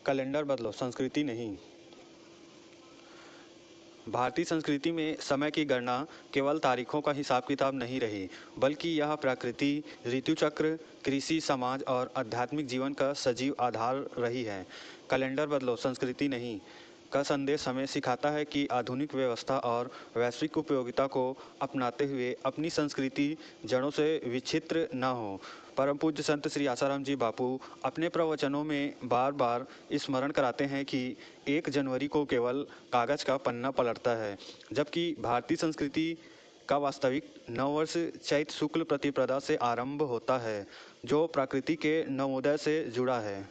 Calendar बदलो, संस्कृति नहीं। भारतीय संस्कृति में समय की गणना केवल तारीखों का हिसाब किताब नहीं रही, बल्कि यह प्रकृति, ऋतु चक्र, कृषि, समाज और आध्यात्मिक जीवन का सजीव आधार रही है। कैलेंडर बदलो, संस्कृति नहीं का संदेश हमें सिखाता है कि आधुनिक व्यवस्था और वैश्विक उपयोगिता को अपनाते हुए अपनी संस्कृति जड़ों से विच्छिन्न न हो। परम पूज्य संत श्री आसाराम जी बापू अपने प्रवचनों में बार बार स्मरण कराते हैं कि 1 जनवरी को केवल कागज का पन्ना पलटता है, जबकि भारतीय संस्कृति का वास्तविक नववर्ष चैत्र शुक्ल प्रतिपदा से आरंभ होता है, जो प्रकृति के नवोदय से जुड़ा है।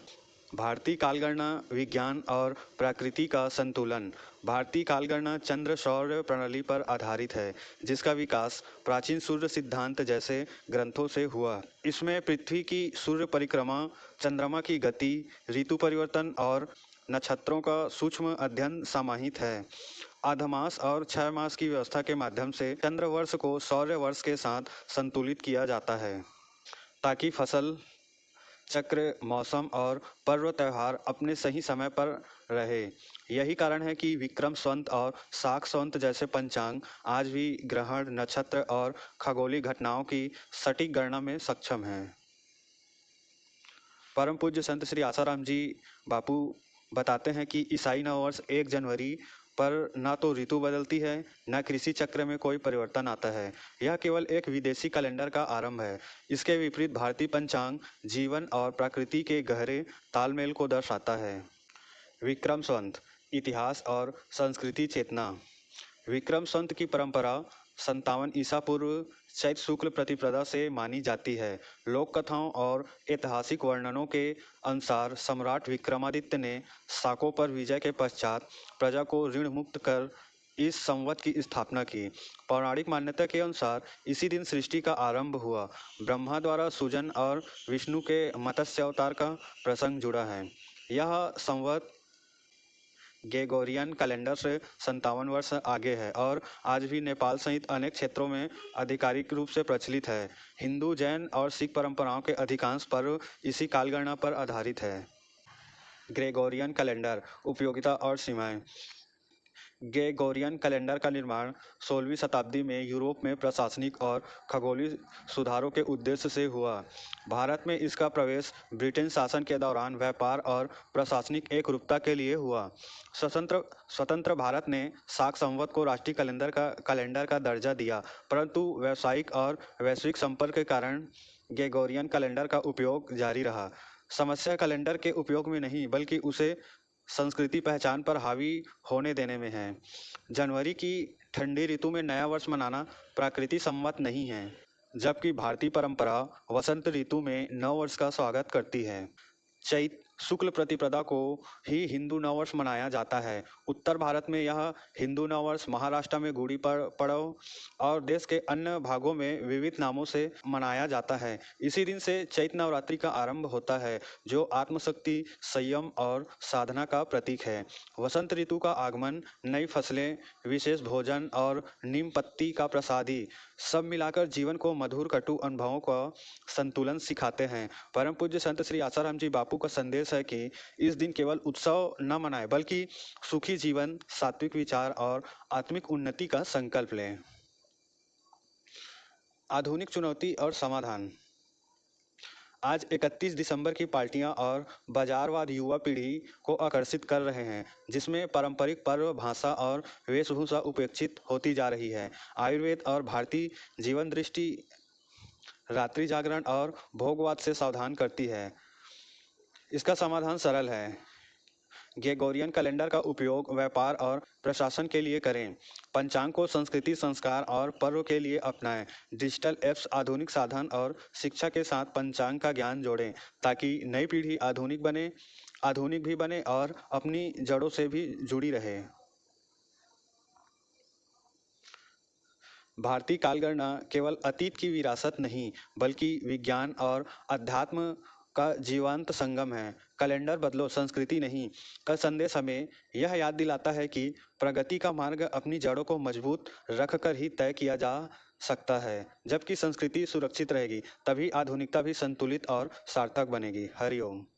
भारतीय कालगणना विज्ञान और प्रकृति का संतुलन। भारतीय कालगणना चंद्र सौर प्रणाली पर आधारित है, जिसका विकास प्राचीन सूर्य सिद्धांत जैसे ग्रंथों से हुआ। इसमें पृथ्वी की सूर्य परिक्रमा, चंद्रमा की गति, ऋतु परिवर्तन और नक्षत्रों का सूक्ष्म अध्ययन समाहित है। आधमास और 6 मास की व्यवस्था के माध्यम से चंद्रवर्ष को सौर्य वर्ष के साथ संतुलित किया जाता है, ताकि फसल चक्र, मौसम और पर्व त्योहार अपने सही समय पर रहे। यही कारण है कि विक्रम संवत और शाक संवत जैसे पंचांग आज भी ग्रहण, नक्षत्र और खगोलीय घटनाओं की सटीक गणना में सक्षम हैं। परम पूज्य संत श्री आसाराम जी बापू बताते हैं कि ईसाई नववर्ष 1 जनवरी पर न तो ऋतु बदलती है, न कृषि चक्र में कोई परिवर्तन आता है। यह केवल एक विदेशी कैलेंडर का आरंभ है। इसके विपरीत भारतीय पंचांग जीवन और प्रकृति के गहरे तालमेल को दर्शाता है। विक्रम संवत, इतिहास और संस्कृति चेतना। विक्रम संवत की परंपरा 57 ईसा पूर्व चैत्र शुक्ल प्रतिपदा से मानी जाती है। लोक कथाओं और ऐतिहासिक वर्णनों के अनुसार सम्राट विक्रमादित्य ने शाकों पर विजय के पश्चात प्रजा को ऋण मुक्त कर इस संवत की स्थापना की। पौराणिक मान्यता के अनुसार इसी दिन सृष्टि का आरंभ हुआ। ब्रह्मा द्वारा सूजन और विष्णु के मत्स्य अवतार का प्रसंग जुड़ा है। यह संवत ग्रेगोरियन कैलेंडर से 57 वर्ष आगे है और आज भी नेपाल सहित अनेक क्षेत्रों में आधिकारिक रूप से प्रचलित है। हिंदू, जैन और सिख परंपराओं के अधिकांश पर्व इसी कालगणना पर आधारित है। ग्रेगोरियन कैलेंडर, उपयोगिता और सीमाएं। ग्रेगोरियन कैलेंडर का निर्माण 16वीं शताब्दी में यूरोप में प्रशासनिक और खगोलीय सुधारों के उद्देश्य से हुआ। भारत में इसका प्रवेश ब्रिटेन शासन के दौरान व्यापार और प्रशासनिक एकरूपता के लिए हुआ। स्वतंत्र भारत ने शाक संवत को राष्ट्रीय कैलेंडर का दर्जा दिया, परंतु व्यावसायिक और वैश्विक संपर्क के कारण ग्रेगोरियन कैलेंडर का उपयोग जारी रहा। समस्या कैलेंडर के उपयोग में नहीं, बल्कि उसे संस्कृति पहचान पर हावी होने देने में है। जनवरी की ठंडी ऋतु में नया वर्ष मनाना प्राकृतिक सम्मत नहीं है, जबकि भारतीय परंपरा वसंत ऋतु में नव वर्ष का स्वागत करती है। चैत्र शुक्ल प्रतिपदा को ही हिंदू नववर्ष मनाया जाता है। उत्तर भारत में यह हिंदू नववर्ष, महाराष्ट्र में गुड़ी पड़व और देश के अन्य भागों में विविध नामों से मनाया जाता है। इसी दिन से चैत्र नवरात्रि का आरंभ होता है, जो आत्मशक्ति, संयम और साधना का प्रतीक है। वसंत ऋतु का आगमन, नई फसलें, विशेष भोजन और नीम पत्ती का प्रसादी सब मिलाकर जीवन को मधुर कटु अनुभवों का संतुलन सिखाते हैं। परम पूज्य संत श्री आसाराम जी बापू का संदेश है कि इस दिन केवल उत्सव न मनाएं, बल्कि सुखी जीवन, सात्विक विचार और आत्मिक उन्नति का संकल्प लें। आधुनिक चुनौती और समाधान। आज 31 दिसंबर की पार्टियां और बाजारवाद युवा पीढ़ी को आकर्षित कर रहे हैं, जिसमें पारंपरिक पर्व, भाषा और वेशभूषा उपेक्षित होती जा रही है। आयुर्वेद और भारतीय जीवन दृष्टि रात्रि जागरण और भोगवाद से सावधान करती है। इसका समाधान सरल है। ग्रेगोरियन कैलेंडर का उपयोग व्यापार और प्रशासन के लिए करें। पंचांग को संस्कृति, संस्कार और पर्व के लिए अपनाएं। डिजिटल ऐप्स, आधुनिक साधन और शिक्षा के साथ पंचांग का ज्ञान जोड़ें, ताकि नई पीढ़ी आधुनिक भी बने और अपनी जड़ों से भी जुड़ी रहे। भारतीय कालगणना केवल अतीत की विरासत नहीं, बल्कि विज्ञान और अध्यात्म का जीवंत संगम है। कैलेंडर बदलो, संस्कृति नहीं का संदेश हमें यह याद दिलाता है कि प्रगति का मार्ग अपनी जड़ों को मजबूत रखकर ही तय किया जा सकता है। जबकि संस्कृति सुरक्षित रहेगी, तभी आधुनिकता भी संतुलित और सार्थक बनेगी। हरिओम।